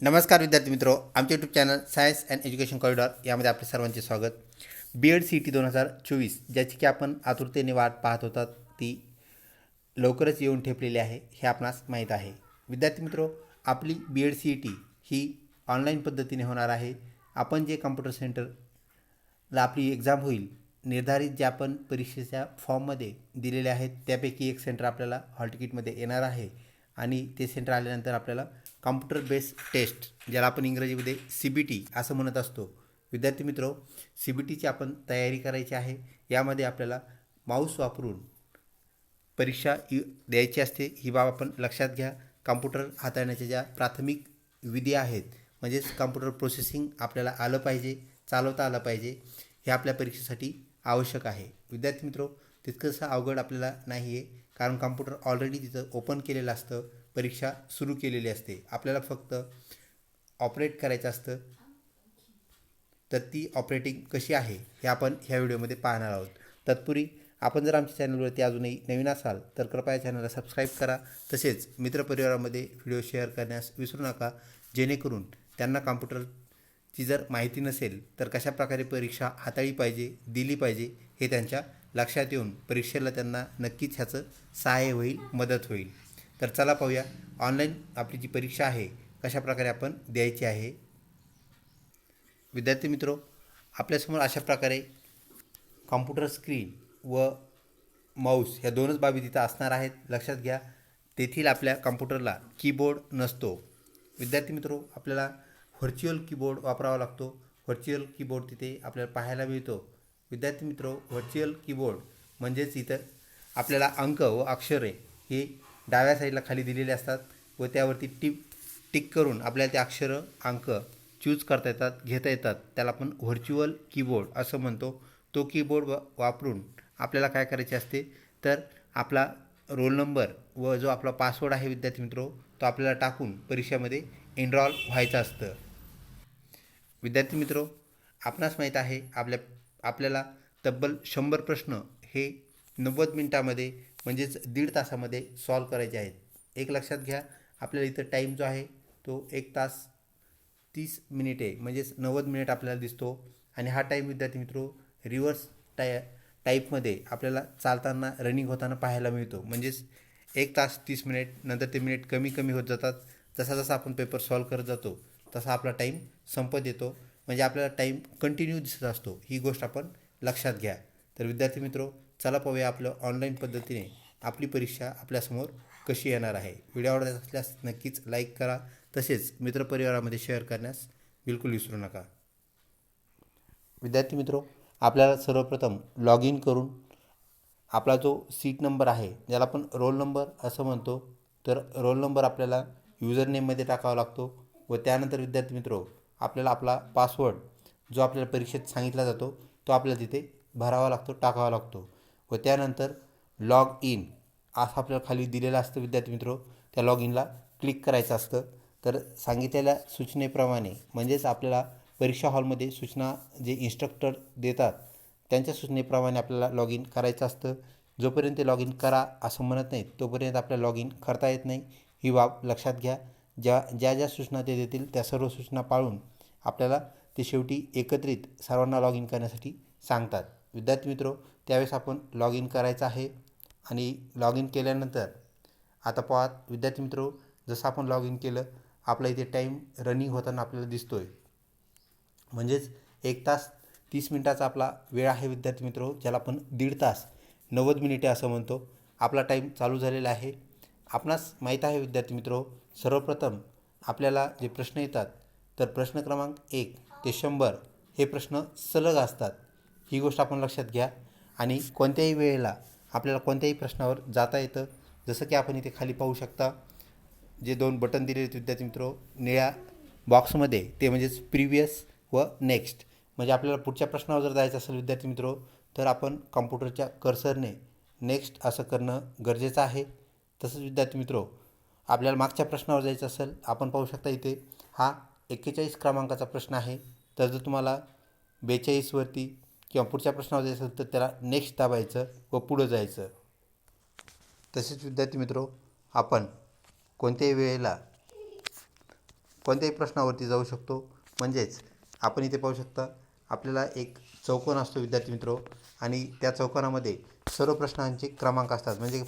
नमस्कार विद्यार्थी मित्रो, आमचे YouTube channel science and education corridor यामध्ये आपले सर्वांचे स्वागत. BEd CET 2024 ज्याची की आपण आतुरतेने वाट पाहत होतात ती लवकरच येऊन ठेपलेली आहे हे आपणास माहीत आहे. विद्यार्थी मित्रो, आपली BEd CET ही ऑनलाईन पद्धतीने होणार आहे. आपण जे कम्प्युटर सेंटरला आपली एक्झाम होईल, निर्धारित जे आपण परीक्षेच्या फॉर्ममध्ये दिलेले आहेत त्यापैकी एक सेंटर आपल्याला हॉल तिकीटमध्ये येणार आहे आणि ते सेंटर आल्यानंतर आपल्याला कॉम्प्युटर बेस्ड टेस्ट ज्याला आपण इंग्रजीमध्ये CBT असं म्हणत असतो. विद्यार्थी मित्रो, CBTची आपण तयारी करायची आहे. यामध्ये आपल्याला माऊस वापरून परीक्षा द्यायची असते. ही बाब आपण लक्षात घ्या. कॉम्प्युटर हाताळण्याच्या ज्या प्राथमिक विधी आहेत म्हणजेच कॉम्प्युटर प्रोसेसिंग आपल्याला आलं पाहिजे, चालवता आलं पाहिजे, हे आपल्या परीक्षेसाठी आवश्यक आहे. विद्यार्थी मित्रो, तितकंसं अवघड आपल्याला नाही आहे, कारण कॉम्प्युटर ऑलरेडी तिथं ओपन केलेलं असतं, परीक्षा सुरू केलेली असते. आपल्याला फक्त ऑपरेट करायचं असतं. तर ती ऑपरेटिंग कशी आहे हे आपण ह्या व्हिडिओमध्ये पाहणार आहोत. तत्पूर्वी आपण जर आमच्या चॅनलवरती अजूनही नवीन असाल तर कृपया चॅनलला सबस्क्राईब करा. तसेच मित्रपरिवारामध्ये व्हिडिओ शेअर करण्यास विसरू नका, जेणेकरून त्यांना कॉम्प्युटरची जर माहिती नसेल तर कशाप्रकारे परीक्षा हाताळली पाहिजे, दिली पाहिजे हे त्यांच्या लक्षात येऊन परीक्षेला त्यांना नक्कीच ह्याचं सहाय्य होईल, मदत होईल. तर चला पाहूया ऑनलाईन आपली जी परीक्षा आहे कशाप्रकारे आपण द्यायची आहे. विद्यार्थी मित्रो, आपल्यासमोर अशा प्रकारे कॉम्प्युटर स्क्रीन व माऊस ह्या दोनच बाबी तिथं असणार आहेत. लक्षात घ्या, तेथील आपल्या कॉम्प्युटरला कीबोर्ड नसतो. विद्यार्थी मित्रो, आपल्याला व्हर्च्युअल कीबोर्ड वापरावा लागतो. व्हर्च्युअल कीबोर्ड तिथे आपल्याला पाहायला मिळतो. विद्यार्थी मित्रो, व्हर्च्युअल कीबोर्ड म्हणजेच इथं आपल्याला अंक व अक्षरे हे डाव्या साईडला खाली दिलेले असतात व त्यावरती टिक करून आपल्याला ते अक्षरं, अंक चूज करता येतात, घेता येतात. त्याला आपण व्हर्च्युअल कीबोर्ड असं म्हणतो. तो कीबोर्ड वापरून आपल्याला काय करायचे असते तर आपला रोल नंबर व जो आपला पासवर्ड आहे विद्यार्थी मित्रो तो आपल्याला टाकून परीक्षेमध्ये एनरॉल व्हायचं असतं. विद्यार्थी मित्रो, आपणास माहीत आहे आपल्याला तब्बल 100 प्रश्न हे 90 मिनिटामध्ये म्हणजेच 1.5 तासामध्ये सॉल्व करायचे आहेत. एक लक्षात घ्या, आपल्याला इथं टाईम जो आहे तो 1 तास 30 मिनिटे म्हणजेच 90 मिनिट आपल्याला दिसतो. आणि हा टाईम विद्यार्थी मित्रो रिव्हर्स टाईपमध्ये आपल्याला चालताना, रनिंग होताना पाहायला मिळतो. म्हणजेच 1 तास 30 मिनिट, नंतर ते मिनिट कमी कमी होत जातात. जसा जसा आपण पेपर सॉल्व करत जातो तसा आपला टाईम संपत येतो. म्हणजे आपल्याला टाईम कंटिन्यू दिसत असतो. ही गोष्ट आपण लक्षात घ्या. तर विद्यार्थी मित्रो, चला पाहूया आपलं ऑनलाईन पद्धतीने आपली परीक्षा आपल्यासमोर कशी येणार आहे. व्हिडिओ आवडत असल्यास नक्कीच लाईक करा. तसेच मित्रपरिवारामध्ये शेअर करण्यास बिलकुल विसरू नका. विद्यार्थी मित्रो, आपल्याला सर्वप्रथम लॉग इन करून आपला जो सीट नंबर आहे ज्याला आपण रोल नंबर असं म्हणतो, तर रोल नंबर आपल्याला युजर नेममध्ये टाकावा लागतो. व त्यानंतर विद्यार्थी मित्रो, आपल्याला आपला पासवर्ड जो आपल्याला परीक्षेत सांगितला जातो तो आपल्याला तिथे भरावा लागतो, टाकावा लागतो. व त्यानंतर लॉग इन असं आपल्याला खाली दिलेलं असतं. विद्यार्थी मित्रो, त्या लॉग इनला क्लिक करायचं असतं. तर सांगितलेल्या सूचनेप्रमाणे म्हणजेच आपल्याला परीक्षा हॉलमध्ये सूचना जे इन्स्ट्रक्टर देतात त्यांच्या सूचनेप्रमाणे आपल्याला लॉग इन करायचं असतं. जोपर्यंत ते लॉग इन करा असं म्हणत नाहीत तोपर्यंत आपल्याला लॉग इन करता येत नाही. ही बाब लक्षात घ्या. ज्या ज्या सूचना ते देतील त्या सर्व सूचना पाळून आपल्याला ते शेवटी एकत्रित सर्वांना लॉग इन करण्यासाठी सांगतात. विद्यार्थी मित्रो, त्यावेळेस आपण लॉग इन करायचं आहे. आणि लॉग इन केल्यानंतर आता पहा विद्यार्थी मित्रो, जसं आपण लॉग इन केलं आपला इथे टाईम रनिंग होताना आपल्याला दिसतो आहे. म्हणजेच 1 तास 30 मिनिटाचा आपला वेळ आहे विद्यार्थी मित्रो, ज्याला आपण 1.5 तास 90 मिनिटे असं म्हणतो. आपला टाईम चालू झालेला आहे. आपणास माहीत आहे विद्यार्थी मित्रो, सर्वप्रथम आपल्याला जे प्रश्न येतात तर प्रश्न क्रमांक 1 ते 100 हे प्रश्न सलग असतात. ही गोष्ट आपण लक्षात घ्या. आणि कोणत्याही वेळेला आपल्याला कोणत्याही प्रश्नावर जाता येतं. जसं की आपण इथे खाली पाहू शकता जे 2 बटन दिलेले आहेत विद्यार्थी मित्रो निळ्या बॉक्समध्ये, ते म्हणजेच प्रिव्हियस व नेक्स्ट. म्हणजे आपल्याला पुढच्या प्रश्नावर जर जायचं असेल विद्यार्थी मित्रो तर आपण कॉम्प्युटरच्या कर्सरने नेक्स्ट असं करणं गरजेचं आहे. तसंच विद्यार्थी मित्रो, आपल्याला मागच्या प्रश्नावर जायचं असेल, आपण पाहू शकता इथे हा 41 क्रमांकाचा प्रश्न आहे. तर जर तुम्हाला 42वरती किंवा पुढच्या प्रश्नावर जायचं असेल तर त्याला नेक्स्ट दाबायचं व पुढं जायचं. तसेच विद्यार्थी मित्रो, आपण कोणत्याही वेळेला कोणत्याही प्रश्नावरती जाऊ शकतो. म्हणजेच आपण इथे पाहू शकता आपल्याला एक चौकोन असतो विद्यार्थी मित्रो, आणि त्या चौकोनामध्ये सर्व प्रश्नांचे क्रमांक असतात. म्हणजे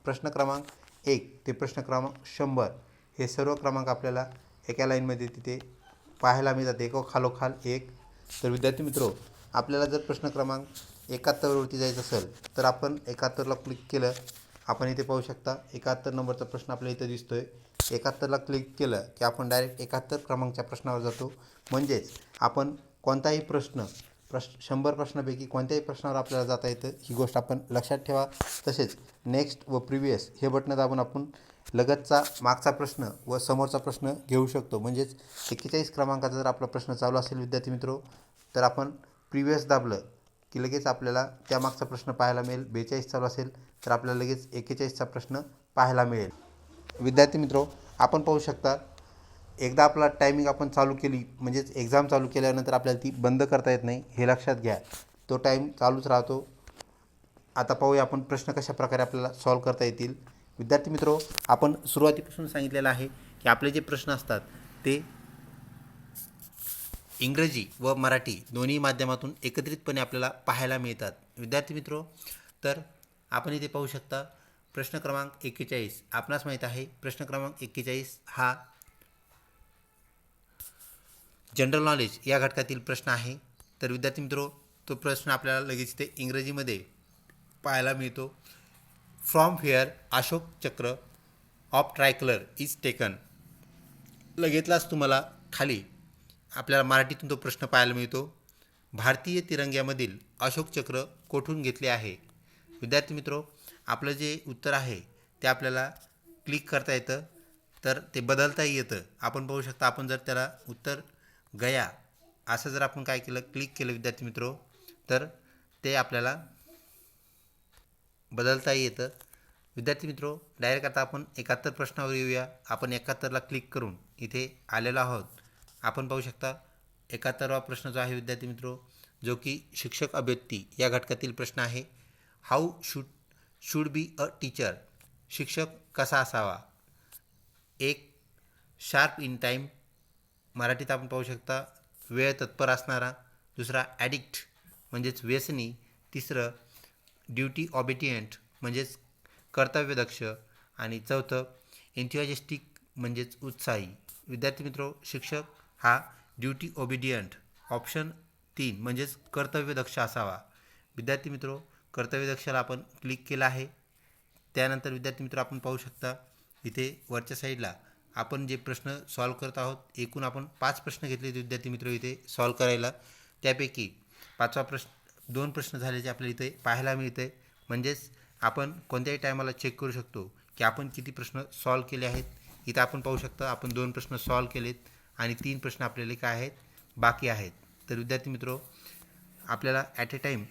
प्रश्न क्रमांक 1 ते प्रश्न क्रमांक 100 हे सर्व क्रमांक आपल्याला एका लाईनमध्ये तिथे पाहायला मिळतात, एक खालोखाल एक. तर विद्यार्थी मित्रो, आपल्याला जर प्रश्न क्रमांक 71वरती जायचं असेल तर आपण 71ला क्लिक केलं. आपण इथे पाहू शकता 71 नंबरचा प्रश्न आपल्याला इथं दिसतो आहे. 71ला क्लिक केलं की आपण डायरेक्ट 71 क्रमांकच्या प्रश्नावर जातो. म्हणजेच आपण कोणताही 100 प्रश्नापैकी कोणत्याही प्रश्नावर आपल्याला जाता येतं, ही गोष्ट आपण लक्षात ठेवा. तसेच नेक्स्ट व प्रिव्हियस हे बटणं दाबून आपण लगतचा मागचा प्रश्न व समोरचा प्रश्न घेऊ शकतो. म्हणजेच 41 क्रमांकाचा जर आपला प्रश्न चालू असेल विद्यार्थी मित्रो, तर आपण प्रिव्हियस दाबलं की लगेच आपल्याला त्या मागचा प्रश्न पाहायला मिळेल. 42 चालू असेल तर आपल्याला लगेच 41चा प्रश्न पाहायला मिळेल. विद्यार्थी मित्रो, आपण पाहू शकता एकदा आपला टायमिंग आपण चालू केली, म्हणजेच एक्झाम चालू केल्यानंतर आपल्याला ती बंद करता येत नाही, हे लक्षात घ्या. तो टाईम चालूच राहतो. आता पाहूया आपण प्रश्न कशा प्रकारे आपल्याला सॉल्व करता येतील. विद्यार्थी मित्रो, आपण सुरुवातीपासून सांगितलेलं आहे की आपले जे प्रश्न असतात ते इंग्रजी व मराठी दोन्ही माध्यमातून एकत्रितपणे आपल्याला पाहायला मिळतात. विद्यार्थी मित्रो, तर आपण इथे पाहू शकता प्रश्न क्रमांक 41. आपणास माहीत आहे प्रश्न क्रमांक 41 हा जनरल नॉलेज या घटकातील प्रश्न आहे. तर विद्यार्थी मित्रो, तो प्रश्न आपल्याला लगेच ते इंग्रजीमध्ये पाहायला मिळतो. फ्रॉम हिअर अशोक चक्र ऑफ ट्रायकलर इज टेकन. लगेचलाच तुम्हाला खाली आपल्याला मराठीतून तो प्रश्न पाहायला मिळतो. भारतीय तिरंग्यामधील अशोक चक्र कोठून घेतले आहे. विद्यार्थी मित्रो, आपलं जे उत्तर आहे ते आपल्याला क्लिक करता येतं, तर ते बदलताही येतं. आपण पाहू शकता, आपण जर त्याला उत्तर गया असं जर आपण काय केलं, क्लिक केलं विद्यार्थी मित्रो, तर ते आपल्याला बदलताही येतं. विद्यार्थी मित्रो, डायरेक्ट आता आपण 71 प्रश्नावर येऊया. आपण 71ला क्लिक करून इथे आलेलो आहोत. आपण पाहू शकता 71वा प्रश्न जो आहे विद्यार्थी मित्रो, जो की शिक्षक अभ्यर्थी या घटकातील प्रश्न आहे. How should be a teacher. शिक्षक कसा असावा. एक, शार्प इन टाईम. मराठीत आपण पाहू शकता वेळ तत्पर असणारा. दुसरा, ॲडिक्ट म्हणजेच व्यसनी. तिसरं, ड्युटी ऑबिडियंट म्हणजेच कर्तव्यदक्ष. आणि चौथं, एन्थुजियास्टिक म्हणजेच उत्साही. विद्यार्थी मित्रो, शिक्षक हा ड्युटी ओबिडियंट ऑप्शन 3 म्हणजेच कर्तव्यदक्ष असावा. विद्यार्थी मित्रो, कर्तव्यदक्षाला आपण क्लिक केलं आहे. त्यानंतर विद्यार्थी मित्र आपण पाहू शकता इथे वरच्या साईडला आपण जे प्रश्न सॉल्व करत आहोत, एकूण आपण 5 प्रश्न घेतले विद्यार्थी मित्र इथे सॉल्व करायला. त्यापैकी 5वा प्रश्न 2 प्रश्न झाल्याचे आपल्याला इथे पाहायला मिळते. म्हणजेच आपण कोणत्याही टायमाला चेक करू शकतो की आपण किती प्रश्न सॉल्व केले आहेत. इथं आपण पाहू शकता आपण 2 प्रश्न सॉल्व केलेत आणि 3 प्रश्न आपल्याला काय आहेत, बाकी आहेत. तर विद्यार्थी मित्रो, आपल्याला ॲट ए टाईम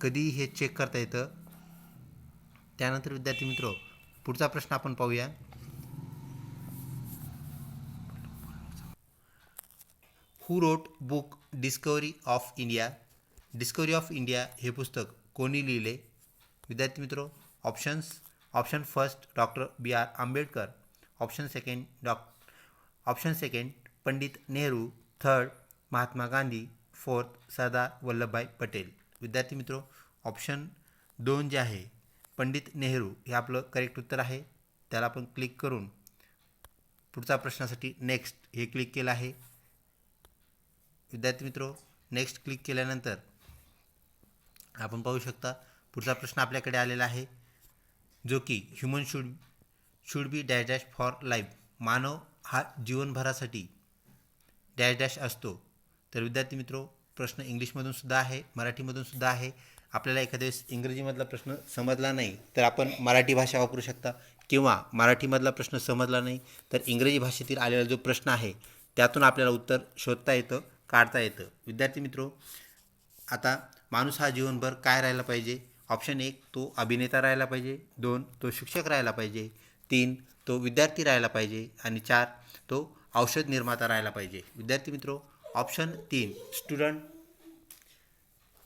कधीही हे चेक करता येतं. त्यानंतर विद्यार्थी मित्रो, पुढचा प्रश्न आपण पाहूया. Who wrote book Discovery of India. Discovery of India हे पुस्तक कोणी लिहिले. विद्यार्थी मित्रो, option first doctor B.R. Ambedkar. Option second Pandit Nehru. Third Mahatma Gandhi. Fourth Sardar Vallabhbhai Patel. विद्यार्थी मित्रो, ऑप्शन 2 जे आहे पंडित नेहरू हे आपलं करेक्ट उत्तर आहे. त्याला आपण क्लिक करून पुढच्या प्रश्नासाठी नेक्स्ट हे क्लिक केलं आहे. विद्यार्थी मित्रो, नेक्स्ट क्लिक केल्यानंतर आपण पाहू शकता पुढचा प्रश्न आपल्याकडे आलेला आहे, जो की human should be dash dash for life. मानव हा जीवनभरासाठी डॅश डॅश असतो. तर विद्यार्थी मित्रो, प्रश्न इंग्लिशमधून सुद्धा आहे, मराठीमधून सुद्धा आहे. आपल्याला एखाद्या वेळेस इंग्रजीमधला प्रश्न समजला नाही तर आपण मराठी भाषा वापरू शकता, किंवा मराठीमधला प्रश्न समजला नाही तर इंग्रजी भाषेतील आलेला जो प्रश्न आहे त्यातून आपल्याला उत्तर शोधता येतं, काढता येतं. विद्यार्थी मित्रो, आता माणूस हा जीवनभर काय राहायला पाहिजे. ऑप्शन 1 तो अभिनेता राहायला पाहिजे. 2 तो शिक्षक राहायला पाहिजे. 3 तो विद्यार्थी राहायला पाहिजे. आणि 4 तो औषध निर्माता राहायला पाहिजे. विद्यार्थी मित्रो, ऑप्शन 3 स्टुडंट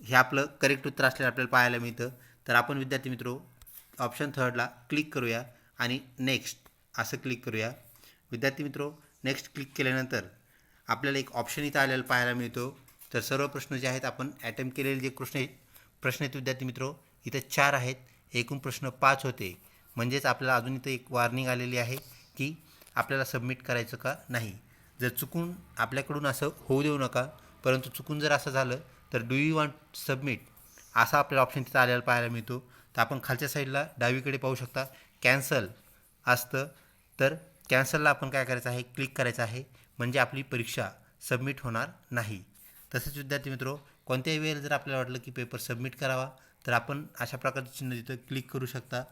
हे आपलं करेक्ट उत्तर असल्याचं आपल्याला पाहायला मिळतं. तर आपण विद्यार्थी मित्रो ऑप्शन 3ला क्लिक करूया आणि नेक्स्ट असं क्लिक करूया. विद्यार्थी मित्रो, नेक्स्ट क्लिक केल्यानंतर आपल्याला एक ऑप्शन इथं आलेला पाहायला मिळतो. तर सर्व प्रश्न जे आहेत आपण अटेम्प्ट केलेले जे प्रश्न आहेत विद्यार्थी मित्रो, इथं 4 आहेत. एकूण प्रश्न 5 होते. म्हणजेच आपल्याला अजून इथं एक वॉर्निंग आलेली आहे की आपल्याला सबमिट करायचं का नाही. जर चुकून आपल्याकडून असं होऊ देऊ नका. परंतु चुकून जर असं झालं तर डू यू वॉन्ट सबमिट असा आपल्याला ऑप्शन तिथं आलेला पाहायला मिळतो. तर आपण खालच्या साईडला डावीकडे पाहू शकता कॅन्सल असतं. तर कॅन्सलला आपण काय करायचं आहे, क्लिक करायचं आहे. म्हणजे आपली परीक्षा सबमिट होणार नाही. तसेच विद्यार्थी मित्रो, कोणत्याही वेळेला जर आपल्याला वाटलं की पेपर सबमिट करावा तर आपण अशा प्रकारचे चिन्ह तिथं क्लिक करू शकता.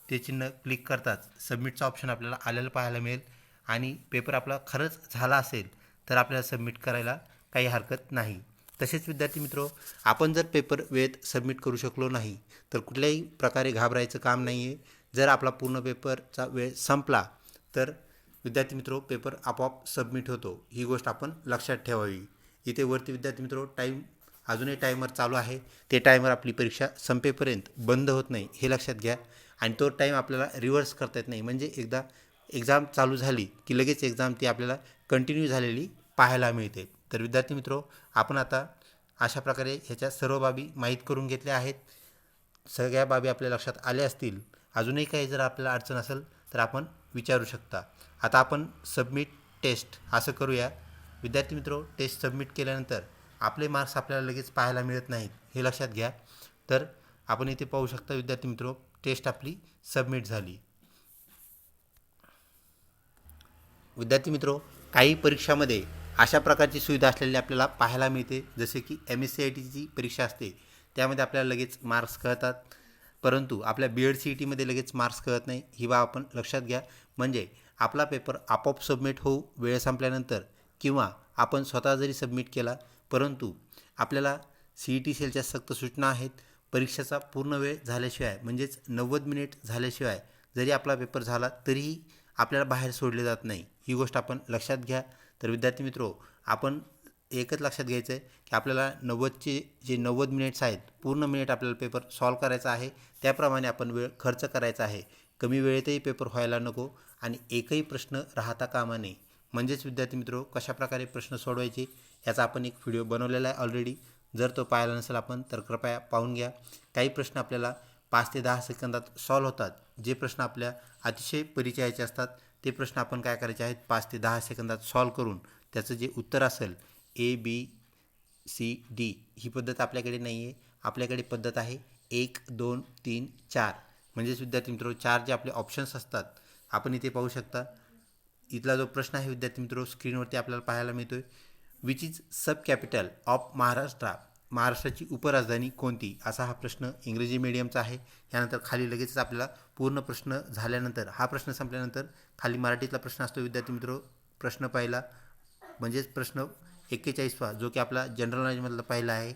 ते चिन्ह क्लिक करताच सबमिटचा ऑप्शन आपल्याला आलेला पाहायला मिळेल आणि पेपर आपला खरंच झाला असेल तर आपल्याला सबमिट करायला काही हरकत नाही. तसेच विद्यार्थी मित्रो, आपण जर पेपर वेळेत सबमिट करू शकलो नाही तर कुठल्याही प्रकारे घाबरायचं काम नाही आहे. जर आपला पूर्ण पेपरचा वेळ संपला तर विद्यार्थी मित्रो पेपर आपोआप सबमिट होतो. ही गोष्ट आपण लक्षात ठेवावी. इथे वरती विद्यार्थी मित्रो अजूनही टायमर चालू आहे. ते टायमर आपली परीक्षा संपेपर्यंत बंद होत नाही हे लक्षात घ्या. आणि तो टाईम आपल्याला रिव्हर्स करता येत नाही. म्हणजे एकदा एक्झाम चालू झाली की लगेच एक्झाम ती आपल्याला कंटिन्यू झालेली पाहायला मिळते. तर विद्यार्थी मित्रो, आपण आता अशा प्रकारे ह्याच्या सर्व बाबी माहीत करून घेतल्या आहेत. सगळ्या बाबी आपल्या लक्षात आल्या असतील. अजूनही काही जर आपल्याला अडचण असेल तर आपण विचारू शकता. आता आपण सबमिट टेस्ट असं करूया. विद्यार्थी मित्रो, टेस्ट सबमिट केल्यानंतर आपले मार्क्स आपल्याला लगेच पाहायला मिळत नाहीत हे लक्षात घ्या. तर आपण इथे पाहू शकता विद्यार्थी मित्रो, टेस्ट आपली सबमिट झाली. विद्यार्थी मित्रो, काही परीक्षामध्ये अशा प्रकारची सुविधा असलेली आपल्याला पाहायला मिळते. जसे की MSCITची परीक्षा असते त्यामध्ये आपल्याला लगेच मार्क्स कळतात. परंतु आपल्या BED-CETमध्ये लगेच मार्क्स कळत नाही. ही बाब आपण लक्षात घ्या. म्हणजे आपला पेपर आपोआप सबमिट होऊ वेळ संपल्यानंतर किंवा आपण स्वतः जरी सबमिट केला परंतु आपल्याला CET सेलच्या सक्त सूचना आहेत. परीक्षेचा पूर्ण वेळ झाल्याशिवाय म्हणजेच 90 मिनिट झाल्याशिवाय जरी आपला पेपर झाला तरीही आपल्याला बाहेर सोडले जात नाही. ही गोष्ट आपण लक्षात घ्या. तर विद्यार्थी मित्रो, आपण एकच लक्षात घ्यायचं आहे की आपल्याला 90चे जे 90 मिनिट्स आहेत पूर्ण मिनिट आपल्याला पेपर सॉल्व करायचा आहे. त्याप्रमाणे आपण वेळ खर्च करायचा आहे. कमी वेळेतही पेपर व्हायला नको आणि एकही प्रश्न राहता कामा नये. म्हणजेच विद्यार्थी मित्रो, कशाप्रकारे प्रश्न सोडवायचे याचा आपण एक व्हिडिओ बनवलेला आहे ऑलरेडी. जर तो पाहिला नसेल आपण तर कृपया पाहून घ्या. काही प्रश्न आपल्याला 5 ते 10 सेकंदात सॉल्व होतात. जे प्रश्न आपल्या अतिशय परिचयाचे असतात ते प्रश्न आपण काय करायचे आहेत 5 ते 10 सेकंदात सॉल्व करून त्याचं जे उत्तर असेल ABCD ही पद्धत आपल्याकडे नाही आहे. आपल्याकडे पद्धत आहे 1 2 3 4. म्हणजेच विद्यार्थी मित्रो 4 जे आपले ऑप्शन्स असतात आपण इथे पाहू शकता. इथला जो प्रश्न आहे विद्यार्थी मित्रो स्क्रीनवरती आपल्याला पाहायला मिळतोय. Which is sub capital of Maharashtra, महाराष्ट्राची उपराजधानी कोणती, असा हा प्रश्न इंग्रजी मीडियमचा आहे. यानंतर खाली लगेचच आपल्याला पूर्ण प्रश्न झाल्यानंतर हा प्रश्न संपल्यानंतर खाली मराठीतला प्रश्न असतो विद्यार्थी मित्रो. प्रश्न पहिला म्हणजेच प्रश्न 41वा जो की आपला जनरल नॉलेजमधला पहिला आहे.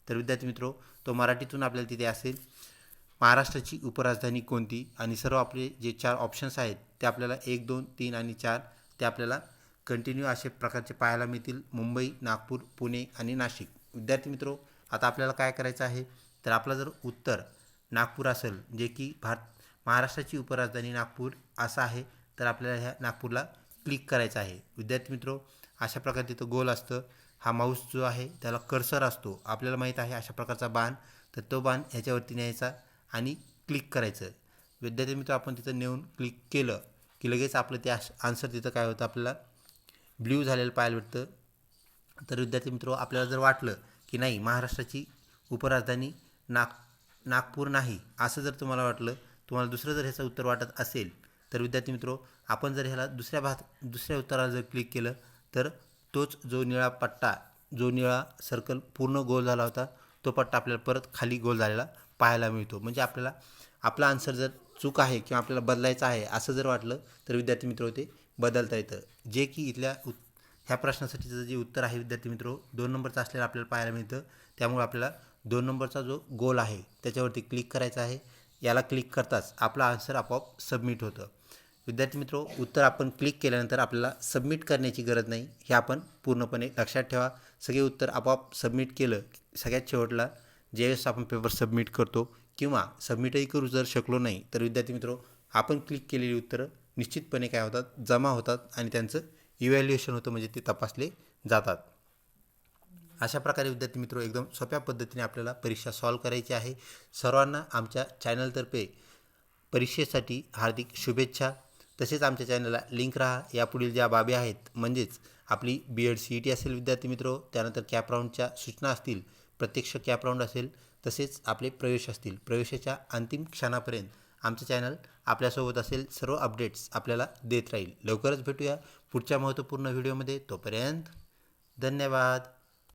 तर विद्यार्थी मित्रो तो मराठीतून आपल्याला तिथे असेल, महाराष्ट्राची उपराजधानी कोणती, आणि सर्व आपले जे 4 ऑप्शन्स आहेत ते आपल्याला 1 2 3 आणि 4 ते आपल्याला कंटिन्यू असे प्रकारचे पाहायला मिळतील. मुंबई, नागपूर, पुणे आणि नाशिक. विद्यार्थी मित्रो, आता आपल्याला काय करायचं आहे तर आपलं जर उत्तर नागपूर असेल जे की महाराष्ट्राची उपराजधानी नागपूर असं आहे तर आपल्याला ह्या नागपूरला क्लिक करायचं आहे. विद्यार्थी मित्रो, अशा प्रकारे तिथं गोल असतं. हा माऊस जो आहे त्याला कर्सर असतो. आपल्याला माहीत आहे अशा प्रकारचा बाण, तर तो बाण ह्याच्यावरती न्यायचा आणि क्लिक करायचं. विद्यार्थी मित्र, आपण तिथं नेऊन क्लिक केलं की लगेच आपलं ते आन्सर तिथं काय होतं आपल्याला ब्ल्यू झालेलं पाहायला भेटतं. तर विद्यार्थी मित्रो, आपल्याला जर वाटलं की नाही महाराष्ट्राची उपराजधानी नागपूर नाही असं जर तुम्हाला वाटलं, तुम्हाला दुसरं जर ह्याचं उत्तर वाटत असेल तर विद्यार्थी मित्रो आपण जर ह्याला दुसऱ्या उत्तराला जर क्लिक केलं तर तोच जो निळा सर्कल पूर्ण गोल झाला होता तो पट्टा आपल्याला परत खाली गोल झालेला पाहायला मिळतो. म्हणजे आपल्याला आपला आन्सर जर चूक आहे किंवा आपल्याला बदलायचं आहे असं जर वाटलं तर विद्यार्थी मित्रो ते बदलता येतं. जे की ह्या प्रश्नासाठीचं जे उत्तर आहे विद्यार्थी मित्रो 2 नंबरचं असलेलं आपल्याला पाहायला मिळतं. त्यामुळे आपल्याला 2 नंबरचा जो गोल आहे त्याच्यावरती क्लिक करायचा आहे. याला क्लिक करताच आपला आन्सर आपोआप सबमिट होतं. विद्यार्थी मित्रो, उत्तर आपण क्लिक केल्यानंतर आपल्याला सबमिट करण्याची गरज नाही हे आपण पूर्णपणे लक्षात ठेवा. सगळे उत्तर आपोआप सबमिट केलं सगळ्यात शेवटला ज्यावेळेस आपण पेपर सबमिट करतो किंवा सबमिटही करू जर शकलो नाही तर विद्यार्थी मित्रो आपण क्लिक केलेली उत्तरं निश्चितपणे काय होतात जमा होतात आणि त्यांचं इव्हॅल्युएशन होतं, म्हणजे ते तपासले जातात. अशा प्रकारे विद्यार्थी मित्र एकदम सोप्या पद्धतीने आपल्याला परीक्षा सॉल्व करायची आहे. सर्वांना आमच्या चॅनलतर्फे परीक्षेसाठी हार्दिक शुभेच्छा. तसेच आमच्या चॅनलला लिंक राहा. यापुढील ज्या बाबी आहेत, म्हणजेच आपली BEd CET असेल विद्यार्थी मित्र, त्यानंतर कॅप राऊंडच्या सूचना असतील, प्रत्यक्ष कॅप राऊंड असेल, तसेच आपले प्रवेश असतील, प्रवेशाच्या अंतिम क्षणापर्यंत आमचं चॅनल आपल्यासोबत असेल. सर्व अपडेट्स आपल्याला देत राहील. लवकरच भेटूया पुढच्या महत्त्वपूर्ण व्हिडिओमध्ये. तोपर्यंत धन्यवाद.